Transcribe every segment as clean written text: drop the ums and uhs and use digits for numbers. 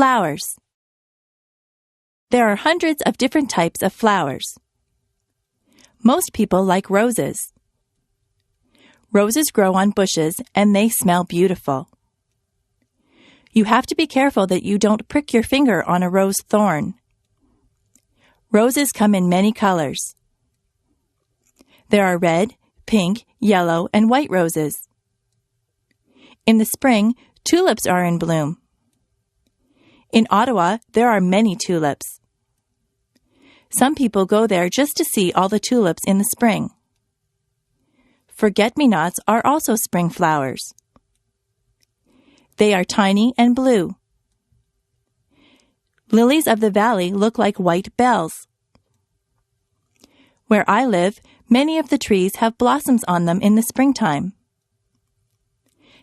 Flowers. There are hundreds of different types of flowers. Most people like roses. Roses grow on bushes and they smell beautiful. You have to be careful that you don't prick your finger on a rose thorn. Roses come in many colors. There are red, pink, yellow, and white roses. In the spring, tulips are in bloom. In Ottawa, there are many tulips. Some people go there just to see all the tulips in the spring. Forget-me-nots are also spring flowers. They are tiny and blue. Lilies of the valley look like white bells. Where I live, many of the trees have blossoms on them in the springtime.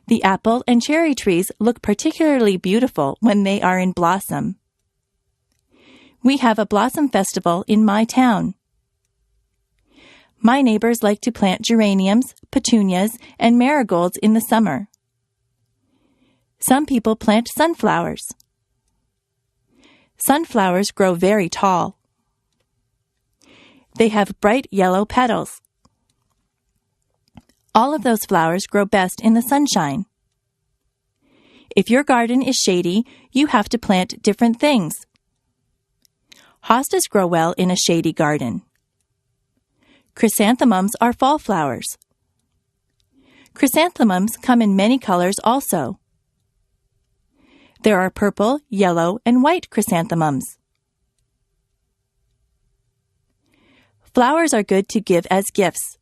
The apple and cherry trees look particularly beautiful when they are in blossom. We have a blossom festival in my town. My neighbors like to plant geraniums, petunias, and marigolds in the summer. Some people plant sunflowers. Sunflowers grow very tall. They have bright yellow petals. All of those flowers grow best in the sunshine. If your garden is shady, you have to plant different things. Hostas grow well in a shady garden. Chrysanthemums are fall flowers. Chrysanthemums come in many colors also. There are purple, yellow, and white chrysanthemums. Flowers are good to give as gifts.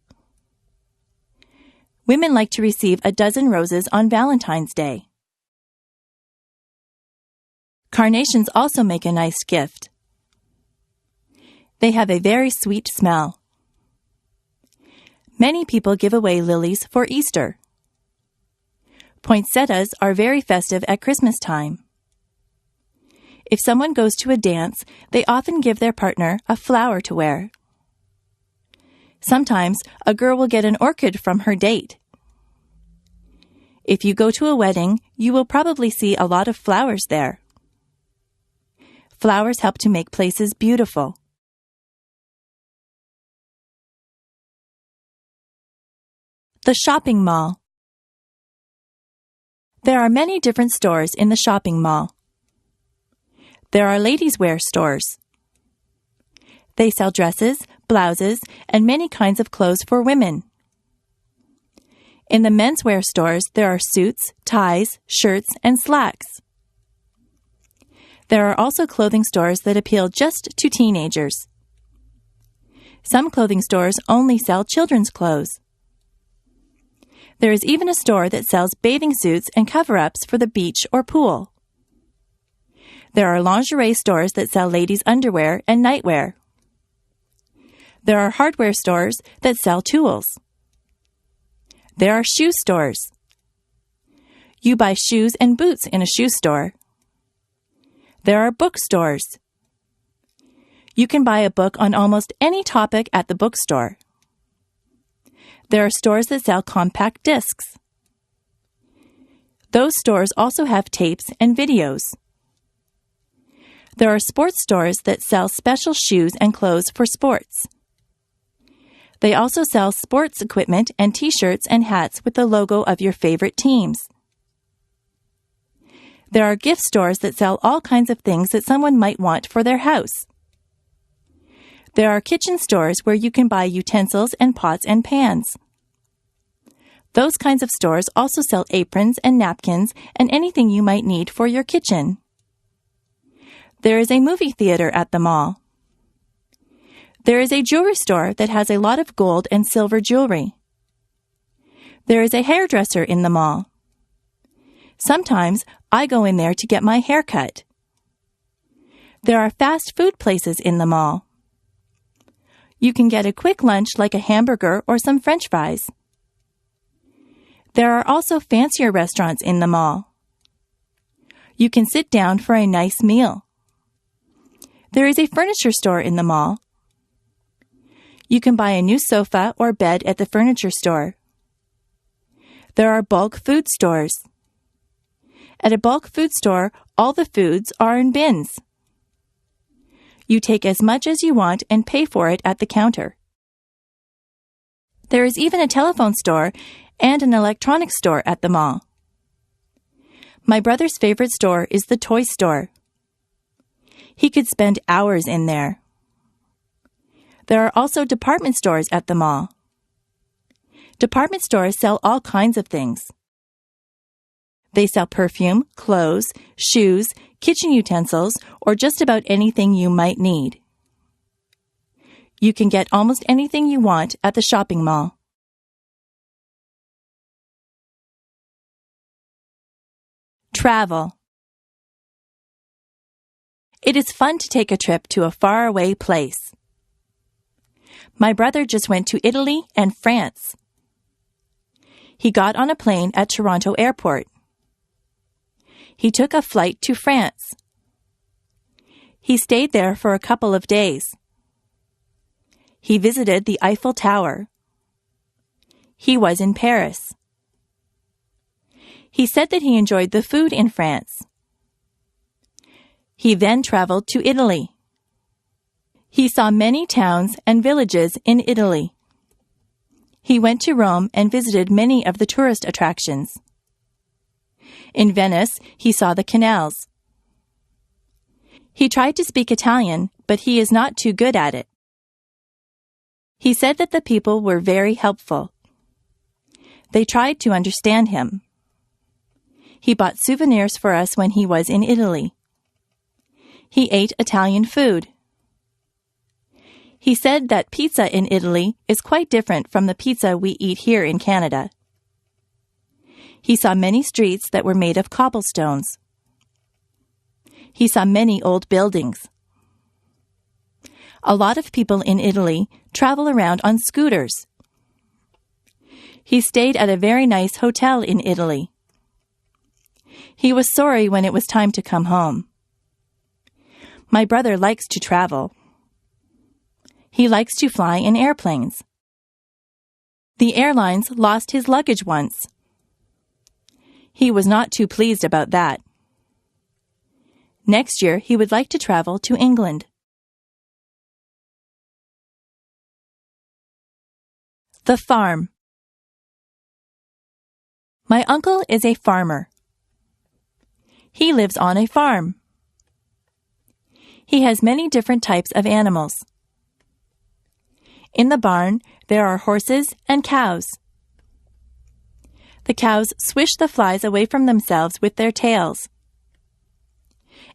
Women like to receive a dozen roses on Valentine's Day. Carnations also make a nice gift. They have a very sweet smell. Many people give away lilies for Easter. Poinsettias are very festive at Christmas time. If someone goes to a dance, they often give their partner a flower to wear. Sometimes a girl will get an orchid from her date. If you go to a wedding, you will probably see a lot of flowers there. Flowers help to make places beautiful. The shopping mall. There are many different stores in the shopping mall. There are ladies' wear stores. They sell dresses, blouses, and many kinds of clothes for women. In the menswear stores, there are suits, ties, shirts, and slacks. There are also clothing stores that appeal just to teenagers. Some clothing stores only sell children's clothes. There is even a store that sells bathing suits and cover-ups for the beach or pool. There are lingerie stores that sell ladies' underwear and nightwear. There are hardware stores that sell tools. There are shoe stores. You buy shoes and boots in a shoe store. There are bookstores. You can buy a book on almost any topic at the bookstore. There are stores that sell compact discs. Those stores also have tapes and videos. There are sports stores that sell special shoes and clothes for sports. They also sell sports equipment and t-shirts and hats with the logo of your favorite teams. There are gift stores that sell all kinds of things that someone might want for their house. There are kitchen stores where you can buy utensils and pots and pans. Those kinds of stores also sell aprons and napkins and anything you might need for your kitchen. There is a movie theater at the mall. There is a jewelry store that has a lot of gold and silver jewelry. There is a hairdresser in the mall. Sometimes I go in there to get my hair cut. There are fast food places in the mall. You can get a quick lunch like a hamburger or some French fries. There are also fancier restaurants in the mall. You can sit down for a nice meal. There is a furniture store in the mall. You can buy a new sofa or bed at the furniture store. There are bulk food stores. At a bulk food store, All the foods are in bins. You take as much as you want and pay for it at the counter. There is even a telephone store and an electronics store at the mall. My brother's favorite store is the toy store. He could spend hours in there. There are also department stores at the mall. Department stores sell all kinds of things. They sell perfume, clothes, shoes, kitchen utensils, or just about anything you might need. You can get almost anything you want at the shopping mall. Travel. It is fun to take a trip to a faraway place. My brother just went to Italy and France. He got on a plane at Toronto Airport. He took a flight to France. He stayed there for a couple of days. He visited the Eiffel Tower. He was in Paris. He said that he enjoyed the food in France. He then traveled to Italy. He saw many towns and villages in Italy. He went to Rome and visited many of the tourist attractions. In Venice, he saw the canals. He tried to speak Italian, but he is not too good at it. He said that the people were very helpful. They tried to understand him. He bought souvenirs for us when he was in Italy. He ate Italian food. He said that pizza in Italy is quite different from the pizza we eat here in Canada. He saw many streets that were made of cobblestones. He saw many old buildings. A lot of people in Italy travel around on scooters. He stayed at a very nice hotel in Italy. He was sorry when it was time to come home. My brother likes to travel. He likes to fly in airplanes. The airlines lost his luggage once. He was not too pleased about that. Next year, he would like to travel to England. The farm. My uncle is a farmer. He lives on a farm. He has many different types of animals. In the barn, there are horses and cows. The cows swish the flies away from themselves with their tails.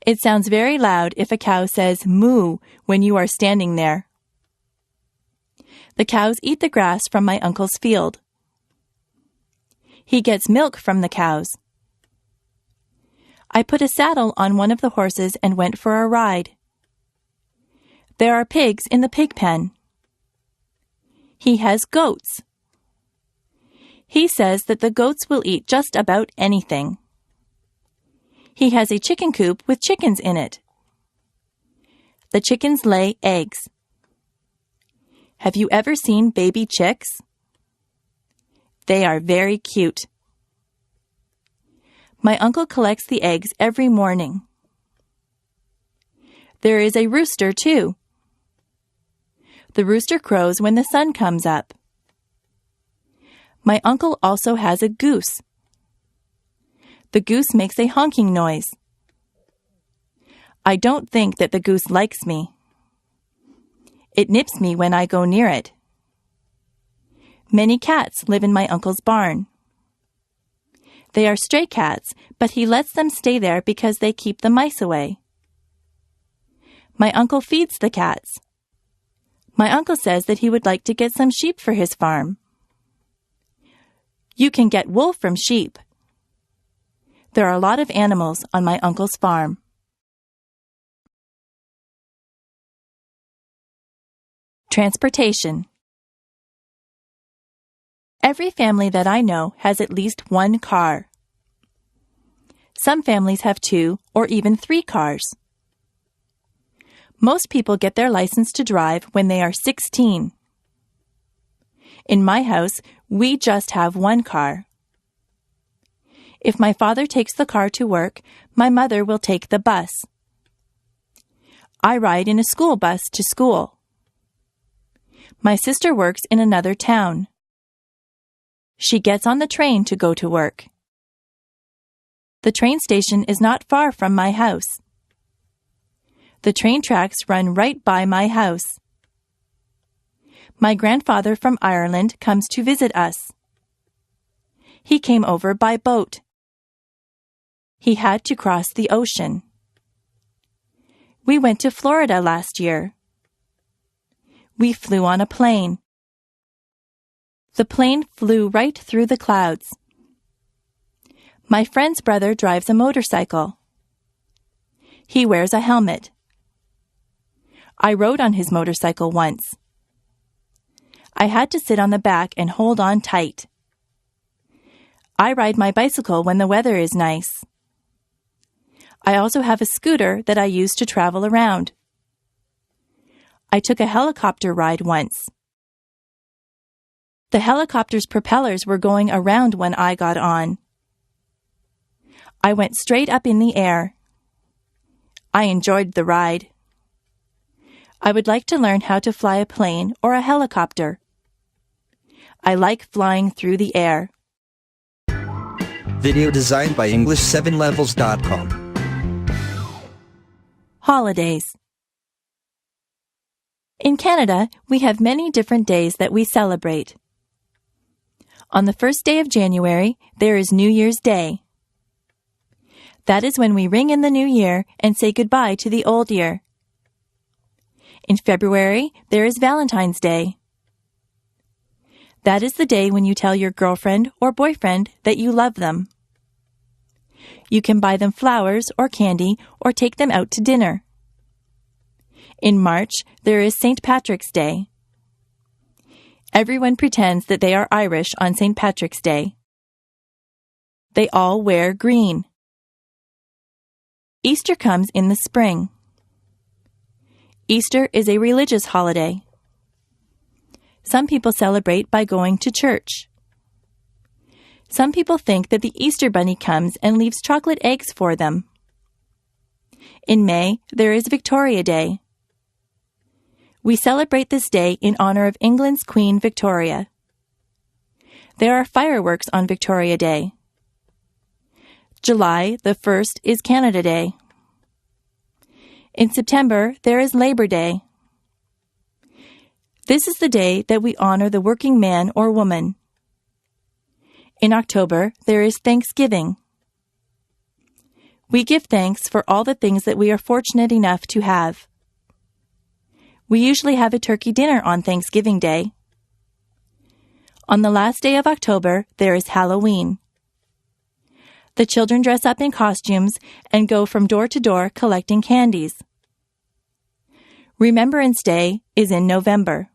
It sounds very loud if a cow says moo when you are standing there. The cows eat the grass from my uncle's field. He gets milk from the cows. I put a saddle on one of the horses and went for a ride. There are pigs in the pig pen. He has goats. He says that the goats will eat just about anything. He has a chicken coop with chickens in it. The chickens lay eggs. Have you ever seen baby chicks? They are very cute. My uncle collects the eggs every morning. There is a rooster, too. The rooster crows when the sun comes up. My uncle also has a goose. The goose makes a honking noise. I don't think that the goose likes me. It nips me when I go near it. Many cats live in my uncle's barn. They are stray cats, but he lets them stay there because they keep the mice away. My uncle feeds the cats. My uncle says that he would like to get some sheep for his farm. You can get wool from sheep. There are a lot of animals on my uncle's farm. Transportation. Every family that I know has at least one car. Some families have 2 or even 3 cars. Most people get their license to drive when they are 16. In my house, we just have one car. If my father takes the car to work, my mother will take the bus. I ride in a school bus to school. My sister works in another town. She gets on the train to go to work. The train station is not far from my house. The train tracks run right by my house. My grandfather from Ireland comes to visit us. He came over by boat. He had to cross the ocean. We went to Florida last year. We flew on a plane. The plane flew right through the clouds. My friend's brother drives a motorcycle. He wears a helmet. I rode on his motorcycle once. I had to sit on the back and hold on tight. I ride my bicycle when the weather is nice. I also have a scooter that I use to travel around. I took a helicopter ride once. The helicopter's propellers were going around when I got on. I went straight up in the air. I enjoyed the ride. I would like to learn how to fly a plane or a helicopter. I like flying through the air. Video designed by English7levels.com. Holidays. In Canada, we have many different days that we celebrate. On the first day of January, there is New Year's Day. That is when we ring in the new year and say goodbye to the old year. In February, there is Valentine's Day. That is the day when you tell your girlfriend or boyfriend that you love them. You can buy them flowers or candy or take them out to dinner. In March, there is St. Patrick's Day. Everyone pretends that they are Irish on St. Patrick's Day. They all wear green. Easter comes in the spring. Easter is a religious holiday. Some people celebrate by going to church. Some people think that the Easter Bunny comes and leaves chocolate eggs for them. In May, there is Victoria Day. We celebrate this day in honor of England's Queen Victoria. There are fireworks on Victoria Day. July the 1st is Canada Day. In September, there is Labor Day. This is the day that we honor the working man or woman. In October, there is Thanksgiving. We give thanks for all the things that we are fortunate enough to have. We usually have a turkey dinner on Thanksgiving Day. On the last day of October, there is Halloween. The children dress up in costumes and go from door to door collecting candies. Remembrance Day is in November.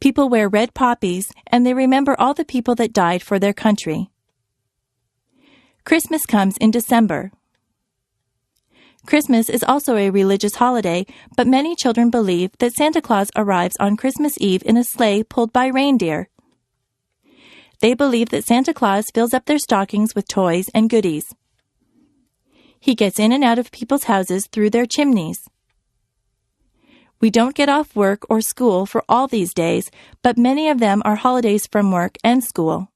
People wear red poppies and they remember all the people that died for their country. Christmas comes in December. Christmas is also a religious holiday, but many children believe that Santa Claus arrives on Christmas Eve in a sleigh pulled by reindeer. They believe that Santa Claus fills up their stockings with toys and goodies. He gets in and out of people's houses through their chimneys. We don't get off work or school for all these days, but many of them are holidays from work and school.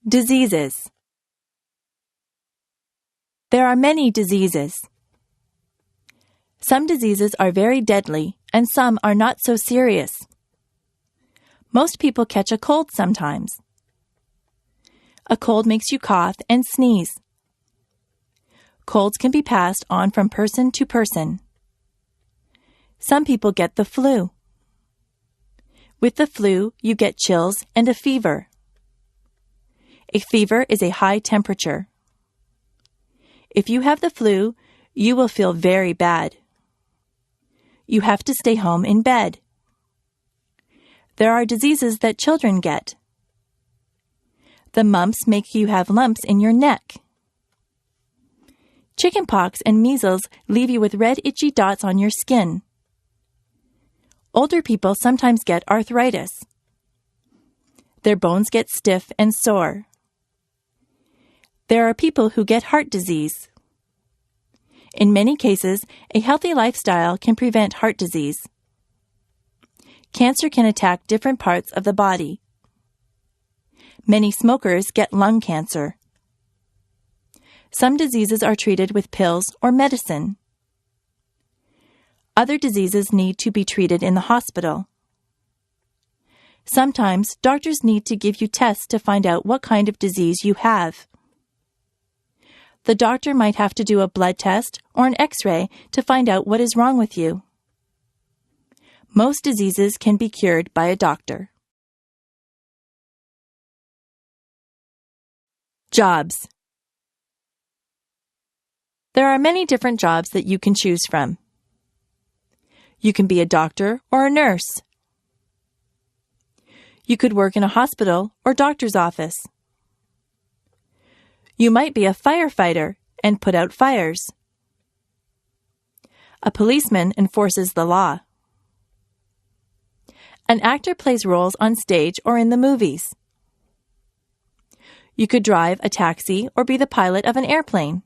Diseases. There are many diseases. Some diseases are very deadly, and some are not so serious. Most people catch a cold sometimes. A cold makes you cough and sneeze. Colds can be passed on from person to person. Some people get the flu. With the flu, you get chills and a fever. A fever is a high temperature. If you have the flu, you will feel very bad. You have to stay home in bed. There are diseases that children get. The mumps make you have lumps in your neck. Chickenpox and measles leave you with red itchy dots on your skin. Older people sometimes get arthritis. Their bones get stiff and sore. There are people who get heart disease. In many cases, a healthy lifestyle can prevent heart disease. Cancer can attack different parts of the body. Many smokers get lung cancer. Some diseases are treated with pills or medicine. Other diseases need to be treated in the hospital. Sometimes doctors need to give you tests to find out what kind of disease you have. The doctor might have to do a blood test or an X-ray to find out what is wrong with you. Most diseases can be cured by a doctor. Jobs. There are many different jobs that you can choose from. You can be a doctor or a nurse. You could work in a hospital or doctor's office. You might be a firefighter and put out fires. A policeman enforces the law. An actor plays roles on stage or in the movies. You could drive a taxi or be the pilot of an airplane.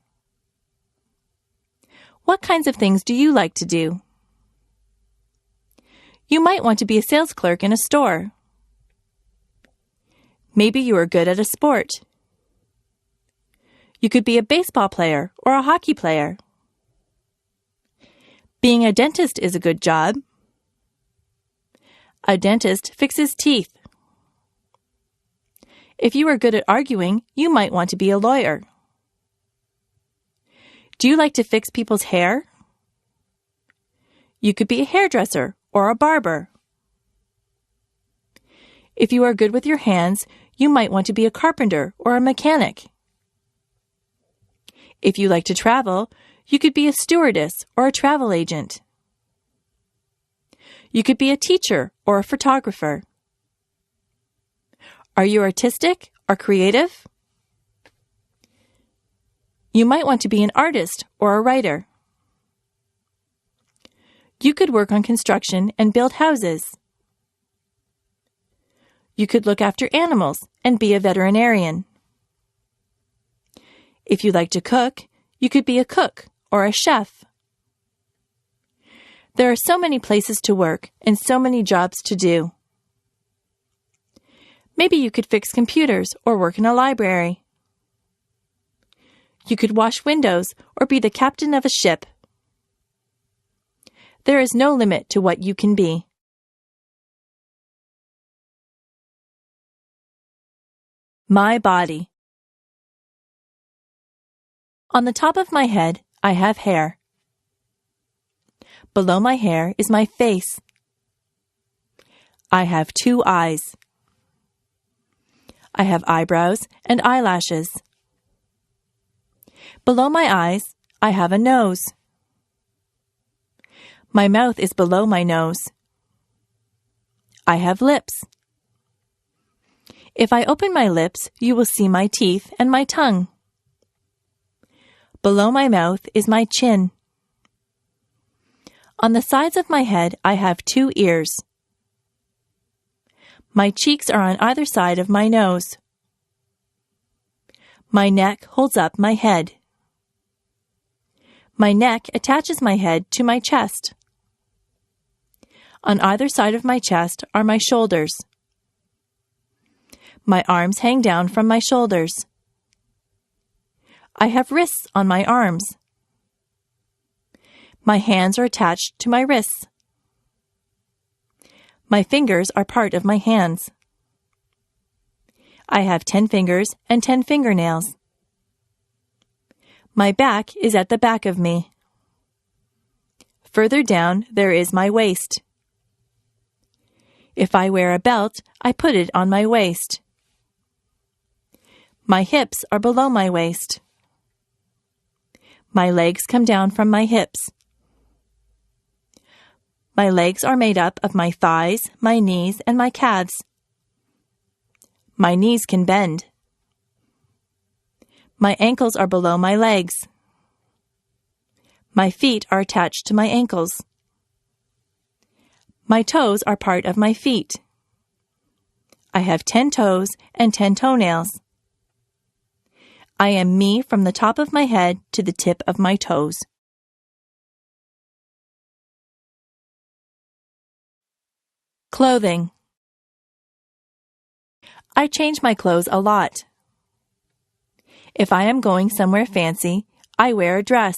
What kinds of things do you like to do? You might want to be a sales clerk in a store. Maybe you are good at a sport. You could be a baseball player or a hockey player. Being a dentist is a good job. A dentist fixes teeth. If you are good at arguing, you might want to be a lawyer. Do you like to fix people's hair? You could be a hairdresser or a barber. If you are good with your hands, you might want to be a carpenter or a mechanic. If you like to travel, you could be a stewardess or a travel agent. You could be a teacher or a photographer. Are you artistic or creative? You might want to be an artist or a writer. You could work on construction and build houses. You could look after animals and be a veterinarian. If you like to cook, you could be a cook or a chef. There are so many places to work and so many jobs to do. Maybe you could fix computers or work in a library. You could wash windows or be the captain of a ship. There is no limit to what you can be. My body. On the top of my head, I have hair. Below my hair is my face. I have 2 eyes. I have eyebrows and eyelashes. Below my eyes, I have a nose. My mouth is below my nose. I have lips. If I open my lips, you will see my teeth and my tongue. Below my mouth is my chin. On the sides of my head, I have 2 ears. My cheeks are on either side of my nose. My neck holds up my head. My neck attaches my head to my chest. On either side of my chest are my shoulders. My arms hang down from my shoulders. I have wrists on my arms. My hands are attached to my wrists. My fingers are part of my hands. I have 10 fingers and 10 fingernails. My back is at the back of me. Further down, there is my waist. If I wear a belt, I put it on my waist. My hips are below my waist. My legs come down from my hips. My legs are made up of my thighs, my knees, and my calves. My knees can bend. My ankles are below my legs. My feet are attached to my ankles. My toes are part of my feet. I have 10 toes and 10 toenails. I am me from the top of my head to the tip of my toes. Clothing. I change my clothes a lot. If I am going somewhere fancy, I wear a dress.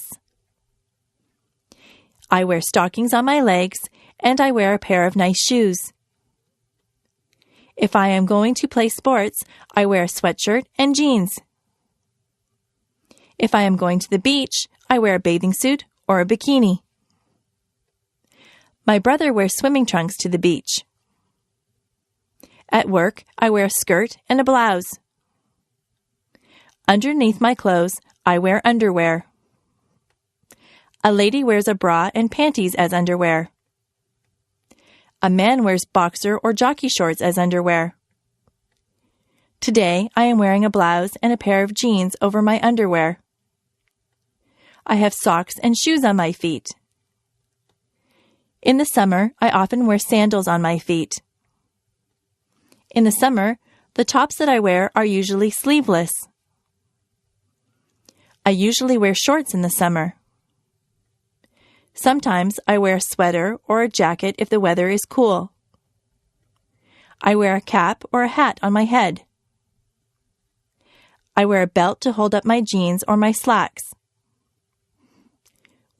I wear stockings on my legs, and I wear a pair of nice shoes. If I am going to play sports, I wear a sweatshirt and jeans. If I am going to the beach, I wear a bathing suit or a bikini. My brother wears swimming trunks to the beach. At work, I wear a skirt and a blouse. Underneath my clothes, I wear underwear. A lady wears a bra and panties as underwear. A man wears boxer or jockey shorts as underwear. Today, I am wearing a blouse and a pair of jeans over my underwear. I have socks and shoes on my feet. In the summer, I often wear sandals on my feet. In the summer, the tops that I wear are usually sleeveless. I usually wear shorts in the summer. Sometimes I wear a sweater or a jacket if the weather is cool. I wear a cap or a hat on my head. I wear a belt to hold up my jeans or my slacks.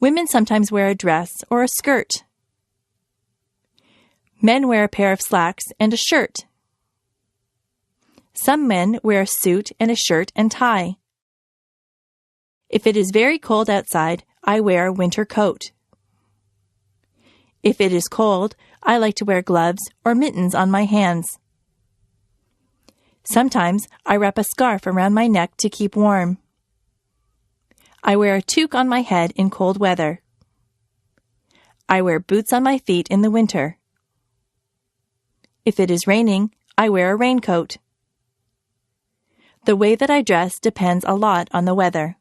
Women sometimes wear a dress or a skirt. Men wear a pair of slacks and a shirt. Some men wear a suit and a shirt and tie. If it is very cold outside, I wear a winter coat. If it is cold, I like to wear gloves or mittens on my hands. Sometimes I wrap a scarf around my neck to keep warm. I wear a toque on my head in cold weather. I wear boots on my feet in the winter. If it is raining, I wear a raincoat. The way that I dress depends a lot on the weather.